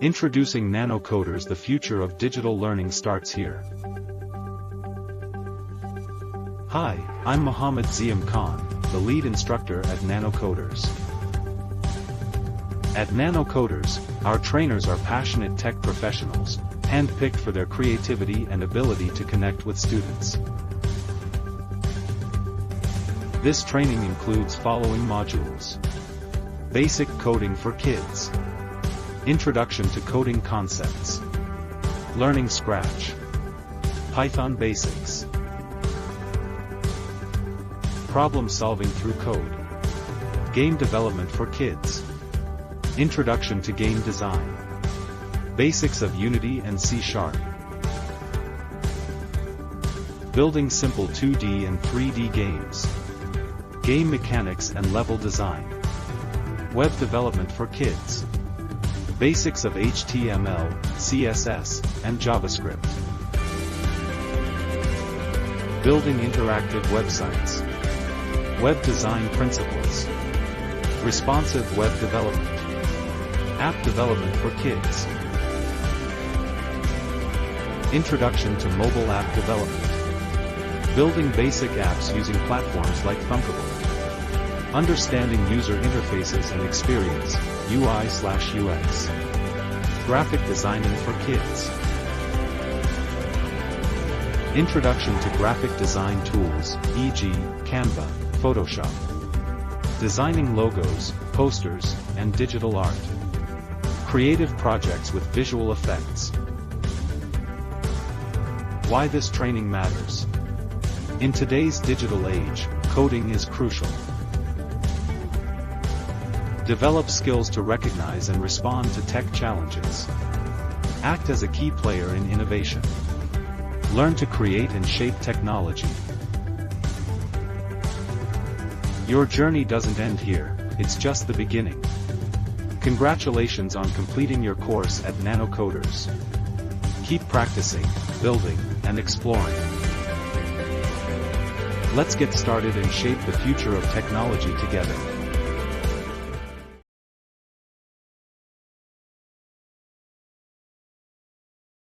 Introducing NanoCoders, the future of digital learning starts here. Hi, I'm Muhammad Ziyam Khan, the lead instructor at NanoCoders. At NanoCoders, our trainers are passionate tech professionals, handpicked for their creativity and ability to connect with students. This training includes following modules: Basic Coding for Kids, Introduction to Coding Concepts, Learning Scratch, Python Basics, Problem Solving Through Code, Game Development for Kids, Introduction to Game Design, Basics of Unity and C#, Building Simple 2D and 3D Games, Game Mechanics and Level Design, Web Development for Kids, Basics of HTML, CSS, and JavaScript, Building Interactive Websites, Web Design Principles, Responsive Web Development, App Development for Kids, Introduction to Mobile App Development, Building Basic Apps using platforms like Thunkable, Understanding User Interfaces and Experience, UI/UX, Graphic Designing for Kids, Introduction to Graphic Design Tools, e.g., Canva, Photoshop, Designing Logos, Posters, and Digital Art, Creative Projects with Visual Effects. Why this training matters. In today's digital age, coding is crucial. Develop skills to recognize and respond to tech challenges. Act as a key player in innovation. Learn to create and shape technology. Your journey doesn't end here, it's just the beginning. Congratulations on completing your course at NanoCoders. Keep practicing, building, and exploring. Let's get started and shape the future of technology together.